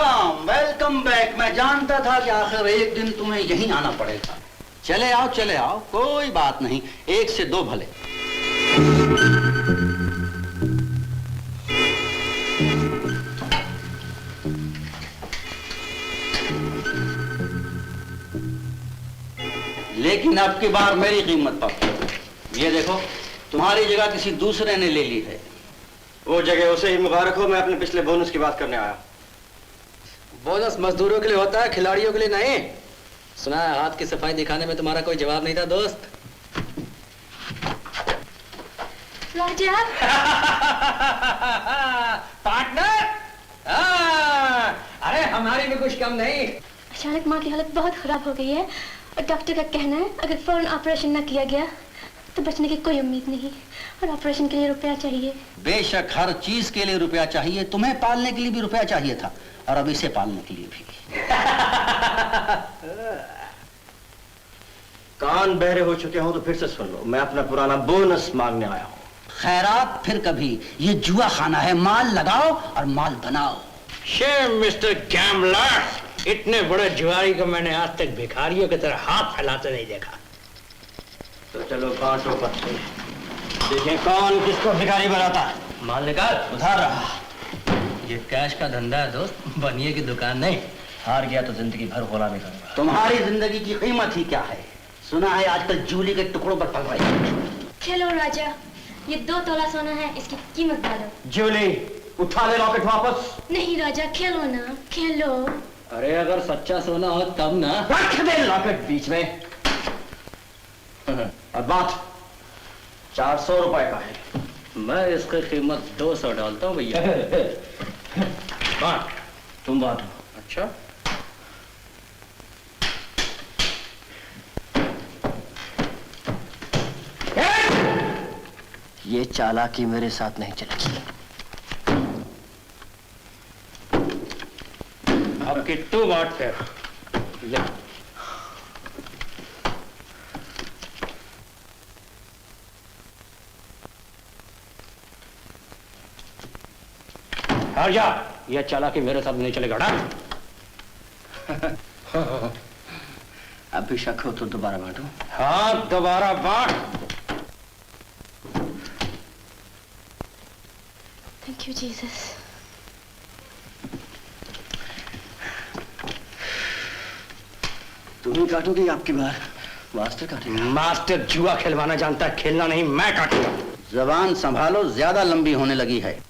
Welcome welcome back. मैं जानता था कि आखिर एक दिन तुम्हें यहीं आना पड़ेगा। चले आओ, कोई बात नहीं, एक से दो भले। लेकिन अब की बार मेरी कीमत पर। ये देखो, तुम्हारी जगह किसी दूसरे ने ले ली है। वो जगह उसे ही मुबारक हो। मैं अपने पिछले बोनस की बात करने आया। बोनस मजदूरों के लिए होता है, खिलाड़ियों के लिए नहीं। सुना है हाथ की सफाई दिखाने में तुम्हारा कोई जवाब नहीं था दोस्त। राजा पार्टनर, अरे हमारी भी कुछ कम नहीं। अचानक माँ की हालत बहुत खराब हो गई है और डॉक्टर का कहना है अगर फौरन ऑपरेशन न किया गया तो बचने की कोई उम्मीद नहीं और ऑपरेशन के लिए रुपया चाहिए। बेशक हर चीज के लिए रुपया चाहिए। तुम्हें पालने के लिए भी रुपया चाहिए था और अब इसे पालने के लिए भी। कान बहरे हो चुके हो तो फिर से सुन लो। मैं अपना पुराना बोनस मांगने आया हूँ। खैरात फिर कभी। ये जुआ खाना है, माल लगाओ और माल बनाओ। शेम मिस्टर गैम्बलर, इतने बड़े जुआरी को मैंने आज तक भिखारियों की तरह हाथ फैलाते नहीं देखा। तो चलो बांटो पत्ते, देखें कौन किसको भिखारी बनाता है। माल निकाल। उधार रहा। ये कैश का धंधा है दोस्त, बनिए की दुकान नहीं। हार गया तो जिंदगी भर गुलामी करूंगा। तुम्हारी जिंदगी की कीमत ही क्या है? सुना है आजकल जूली के टुकड़ों पर पल रही है। खेलो राजा, ये 2 तोला सोना है, इसकी कीमत डालो। जूली, उठा ले लॉकेट वापस। नहीं राजा, खेलो ना, खेलो। अरे अगर सच्चा सोना हो तब ना। रख दे लॉकेट बीच में। और बात 400 रुपए का है। मैं इसकी कीमत 200 डालता हूँ भैया। बांट, तुम बांटो। अच्छा, ये चालाकी मेरे साथ नहीं चलेगी। अब किट्टू बात फिर ले। हार जा, यह चालाकी मेरे साथ नहीं चलेगा। अब भी शक हो तो दोबारा बांटो। हाँ, दोबारा बांट। Thank you Jesus. तुम ही काटोगे आपकी बार? मास्टर काटेगा। मास्टर जुआ खिलवाना जानता है, खेलना नहीं। मैं काटूंगा। जबान संभालो, ज्यादा लंबी होने लगी है।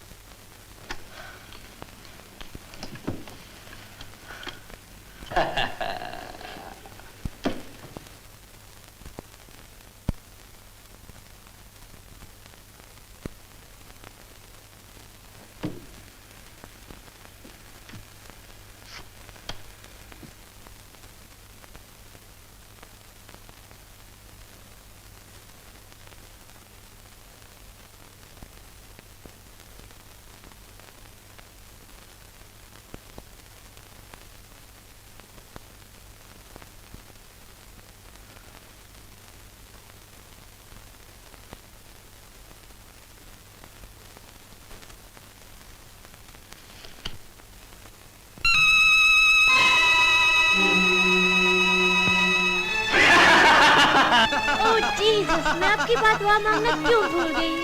जीसस, मैं आपकी बात वहाँ मांगना क्यों भूल गई?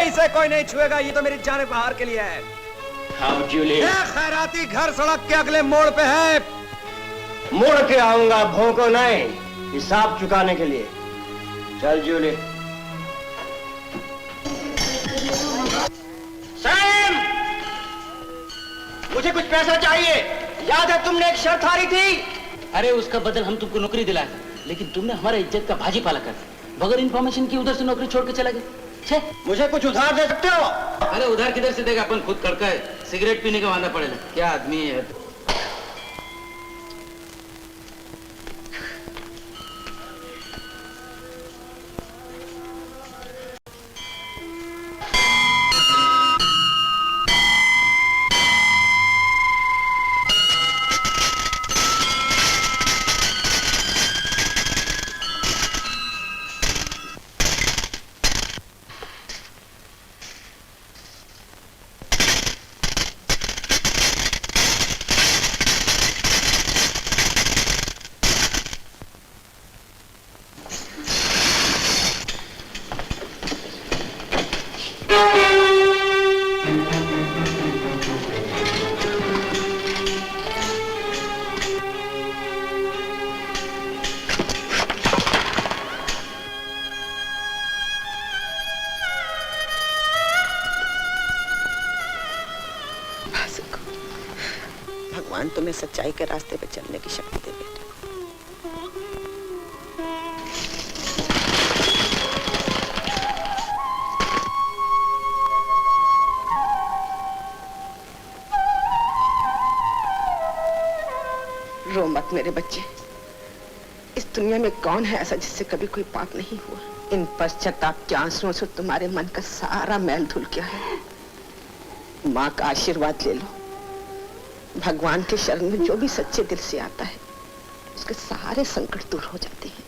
इसे कोई नहीं छुएगा, ये तो मेरी जान बहार के लिए है। हाँ जूली, खैराती घर सड़क के अगले मोड़ पे है। मुड़ के आऊंगा, भोंको नहीं, हिसाब चुकाने के लिए। चल जूली। सैम, मुझे कुछ पैसा चाहिए। याद है तुमने एक शर्त हारी थी? अरे उसका बदल हम तुमको नौकरी दिलाए, लेकिन तुमने हमारे इज्जत का भाजी पाला कर बगैर इन्फॉर्मेशन की उधर से नौकरी छोड़ के चला गया। मुझे कुछ उधार दे सकते हो? अरे उधार किधर से देगा, अपन खुद करका है। सिगरेट पीने का वादा पड़ेगा। क्या आदमी है। तुम्हें सच्चाई के रास्ते पर चलने की शक्ति दे बेटा। रो मत मेरे बच्चे। इस दुनिया में कौन है ऐसा जिससे कभी कोई पाप नहीं हुआ। इन पश्चाताप के आंसुओं से तुम्हारे मन का सारा मैल धुल गया है। माँ का आशीर्वाद ले लो। भगवान के शरण में जो भी सच्चे दिल से आता है उसके सारे संकट दूर हो जाते हैं।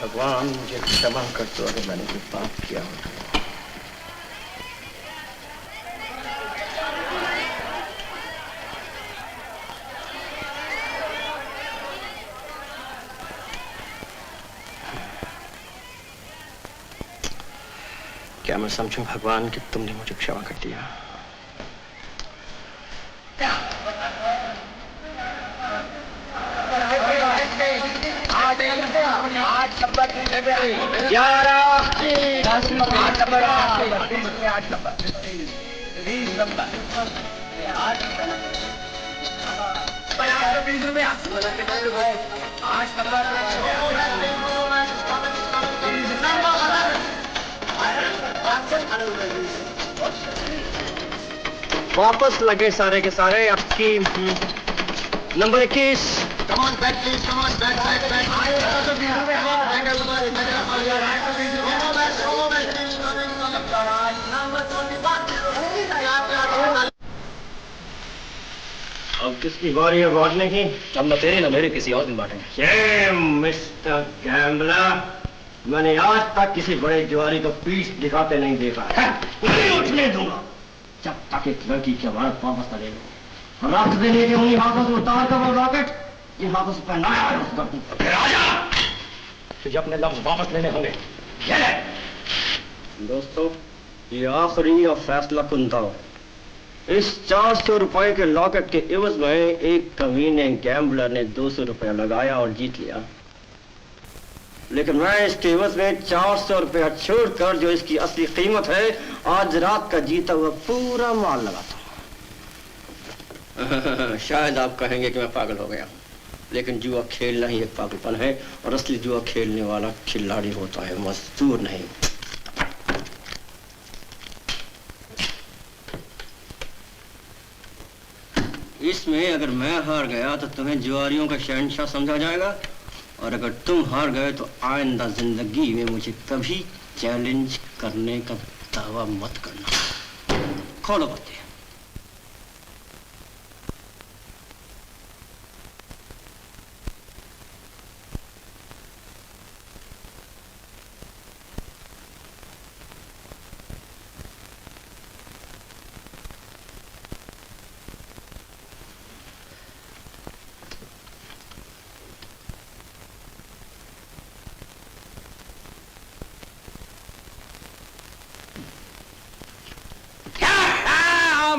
भगवान मुझे क्षमा कर दो अगर मैंने कोई पाप किया हो। क्या मैं समझूं भगवान कि तुमने मुझे क्षमा कर दिया? वापस लगे सारे के सारे। आपकी नंबर 21। अब किसकी बारी है बांटने की? अब न तेरी न मेरी, किसी और दिन बांटेंगे। मिस्टर गैम्बलर, मैंने आज तक किसी बड़े जुआरी को पीठ दिखाते नहीं देखा है। नहीं उठने दूंगा जब तक एक लड़की की अमानत वापस न ले लो। रख देने के उन्हीं हाथों से उतार कर वो रॉकेट इन हाथों से पहनाया है उस गर्दन पर। फिर आजा, तुझे अपने लफ्ज वापस लेने होंगे। ये ले। दोस्तों, ये आखिरी और फैसला कुन था। इस 400 रुपए के लॉकेट के एवज में एक कमीने गैम्बलर ने 200 रुपया लगाया और जीत लिया। लेकिन मैं इसके एवज में 400 रुपया छोड़कर जो इसकी असली कीमत है आज रात का जीता हुआ पूरा माल लगाता हूं। शायद आप कहेंगे कि मैं पागल हो गया, लेकिन जुआ खेलना ही एक पागलपन है और असली जुआ खेलने वाला खिलाड़ी होता है, मजदूर नहीं। इसमें अगर मैं हार गया तो तुम्हें जुआरियों का शहंशाह समझा जाएगा, और अगर तुम हार गए तो आइंदा जिंदगी में मुझे कभी चैलेंज करने का दावा मत करना। खोलो बातें।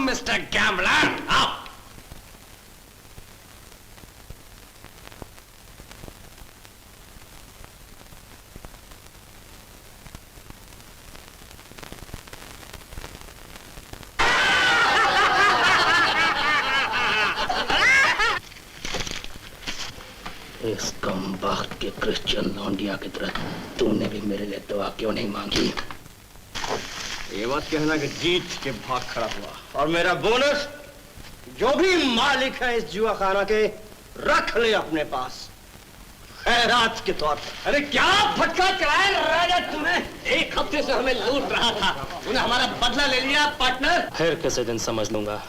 Mr. Gambler, आओ। इस कमबख्त के क्रिश्चियन लौंडिया की तरह तूने भी मेरे लिए दुआ क्यों नहीं मांगी? ये मत कहना कि जीत के भाग खड़ा हुआ, और मेरा बोनस जो भी मालिक है इस जुआ खाना के रख ले अपने पास खैरात के तौर पर। अरे क्या फटका चलाया राजा तूने? एक हफ्ते से हमें लूट रहा था, तूने हमारा बदला ले लिया पार्टनर। फिर किसी दिन समझ लूंगा।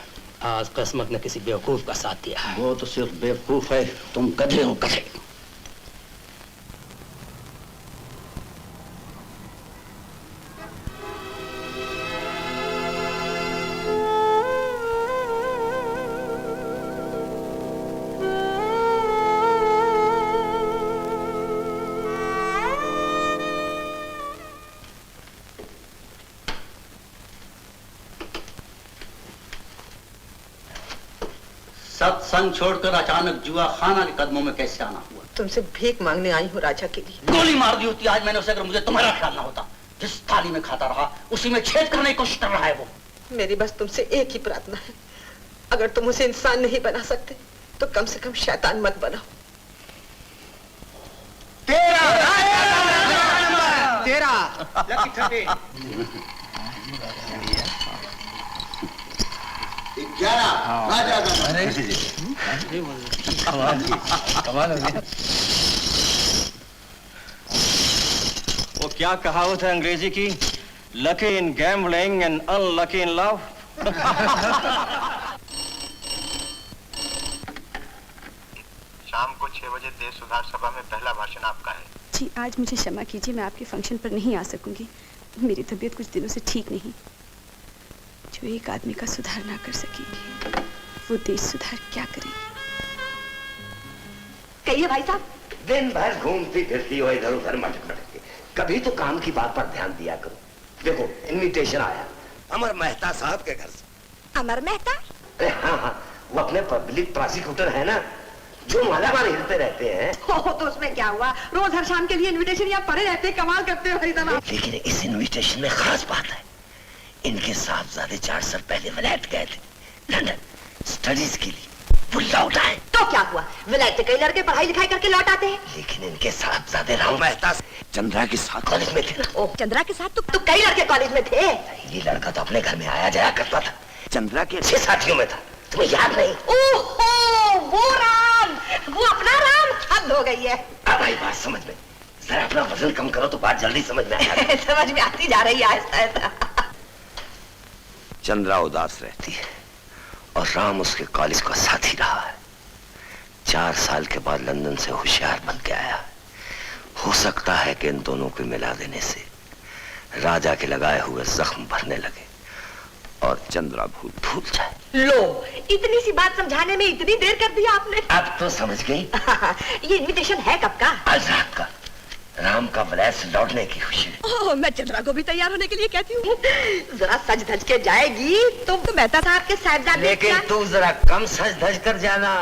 आज किस्मत ने किसी बेवकूफ का साथ दिया है। वो तो सिर्फ बेवकूफ है, तुम गधे हो गधे। सत्संग छोड़कर अचानक जुआ खाना के कदमों में कैसे आना हुआ? तुमसे भीख मांगने आई हूँ राजा के लिए। गोली मार दी होती आज मैंने उसे, अगर मुझे तुम्हारा ख्याल ना होता। जिस थाली में खाता रहा उसी में छेद करने की कोशिश कर रहा है वो। मेरी बस तुमसे एक ही प्रार्थना है, अगर तुम उसे इंसान नहीं बना सकते तो कम से कम शैतान मत बनाओ। तेरा लकी 30 11 राजा कमाल हो गया। वो क्या कहावत है अंग्रेजी की, lucky in gambling and unlucky in love. शाम को 6 बजे देश सुधार सभा में पहला भाषण आपका है। जी आज मुझे क्षमा कीजिए, मैं आपके फंक्शन पर नहीं आ सकूंगी। मेरी तबीयत कुछ दिनों से ठीक नहीं। जो एक आदमी का सुधार ना कर सकेगी वो देश सुधार क्या करेगी? कहिए भाई साहब। दिन भर घूमती फिरती हो इधर उधर मटक मटक के, कभी तो काम की बात पर ध्यान दिया करो। देखो इनविटेशन आया अमर मेहता साहब के घर से। अमर मेहता? अरे हाँ हाँ, वो अपने पब्लिक प्रोसिक्यूटर है ना, जो मालामाल हिलते रहते हैं। तो उसमें क्या हुआ, रोज हर शाम के लिए इनविटेशन यहाँ पड़े रहते, कमाल करते हो भाई साहब। लेकिन इस इनविटेशन में खास बात है, इनके साहबजादे 4 साल पहले विलायत गए थे लंदन स्टडीज के लिए, वो लौट आए। तो क्या हुआ, विलायत से कई लड़के पढ़ाई लिखाई करके लौट आते हैं। लेकिन इनके साहबजादे राम मेहता चंद्रा के साथ कॉलेज में थे ना। ओह, चंद्रा के साथ तो कई लड़के कॉलेज में थे। ये लड़का तो अपने घर में आया जाया करता था, चंद्रा के 6 साथियों में था, तुम्हें याद नहीं? ओहो, वो राम, वो अपना राम। हद हो गई है। अब आई बात समझ में, जरा अपना वजन कम करो तो बात जल्दी समझ में आ जाएगी। समझ में आती जा रही है आहिस्ता आहिस्ता। चंद्रा उदास रहती है और राम उसके कॉलेज का साथी रहा है। 4 साल के बाद लंदन से होशियार बन के आया। हो सकता है कि इन दोनों को मिला देने से राजा के लगाए हुए जख्म भरने लगे और चंद्रा भूल जाए। लो, इतनी सी बात समझाने में इतनी देर कर दिया आपने। अब तो समझ गई। ये इनविटेशन है कब का? आज रात का, राम का विलायत से लौटने की खुशी में। ओह, मैं चंद्रा को भी तैयार होने के लिए कहती हूँ। जरा सज धज के जाएगी तो मेहता साहब के साहबजादे। लेकिन तू जरा कम सज धज कर जाना।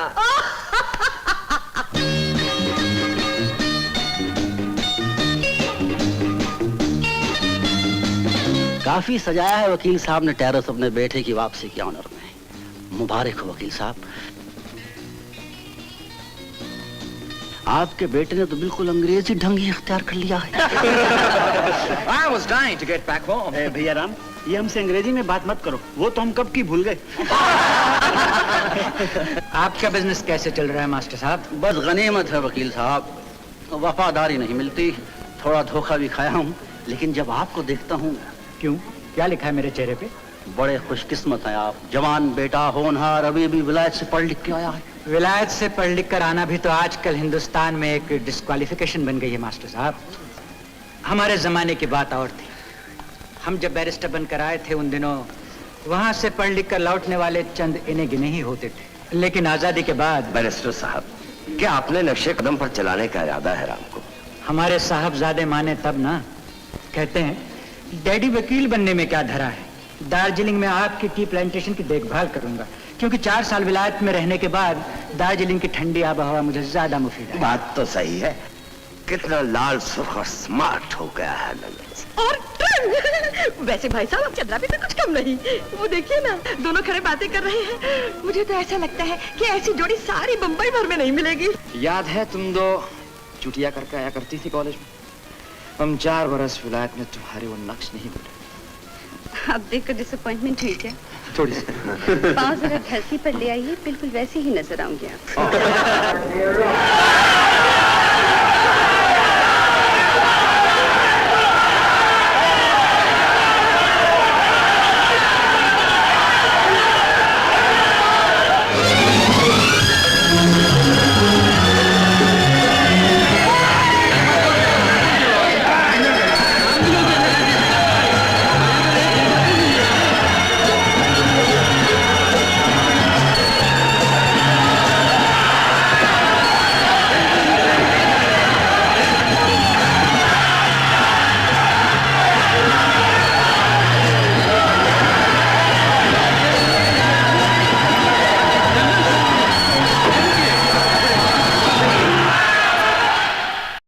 काफी सजाया है वकील साहब ने टेरेस अपने बेटे की वापसी के ऑनर में। मुबारक हो वकील साहब, आपके बेटे ने तो बिल्कुल अंग्रेजी ढंग ही इख्तियार कर लिया है। I was dying to get back home. भैया राम, ये हमसे अंग्रेजी में बात मत करो, वो तो हम कब की भूल गए। आपका बिजनेस कैसे चल रहा है मास्टर साहब? बस गनीमत है वकील साहब, वफादारी नहीं मिलती, थोड़ा धोखा भी खाया हूँ, लेकिन जब आपको देखता हूँ। क्यों, क्या लिखा है मेरे चेहरे पे? बड़े खुशकिस्मत हैं आप, जवान बेटा होनहार, अभी भी विलायत से पढ़ लिख के आया है। विलायत से पढ़ लिख कर आना भी तो आजकल हिंदुस्तान में एक डिस्क्वालिफिकेशन बन गई है मास्टर साहब। हमारे जमाने की बात और थी। हम जब बैरिस्टर बनकर आए थे उन दिनों वहां से पढ़ लिख कर लौटने वाले चंद इन्हें गिने ही होते थे। लेकिन आजादी के बाद। बैरिस्टर साहब, क्या आपने नक्शे कदम पर चलाने का इरादा है राम को? हमारे साहबजादे माने तब ना। कहते हैं डैडी वकील बनने में क्या धरा है, दार्जिलिंग में आपकी टी प्लांटेशन की देखभाल करूंगा, क्योंकि 4 साल विलायत में रहने के बाद दार्जिलिंग की ठंडी आबहवा मुझे ज्यादा मुफीद है। बात तो सही है, कितना लाल सुर्ख और स्मार्ट हो गया है लंदन से। और वैसे भाई साहब, अब चंद्रा भी तो कुछ कम नहीं। वो देखिए ना, दोनों खड़े बातें कर रहे हैं। मुझे तो ऐसा लगता है कि ऐसी जोड़ी सारी बम्बई भर में नहीं मिलेगी। याद है तुम दो चुटिया करके आया करती थी कॉलेज में? हम 4 बरस विलायत में तुम्हारे वो नक्श नहीं भूले। आप देखकर डिसअपॉइंटमेंट हुई क्या? थोड़ी सी। पाँव जरा धरती पर ले आइए, बिल्कुल वैसे ही नजर आऊंगी आप।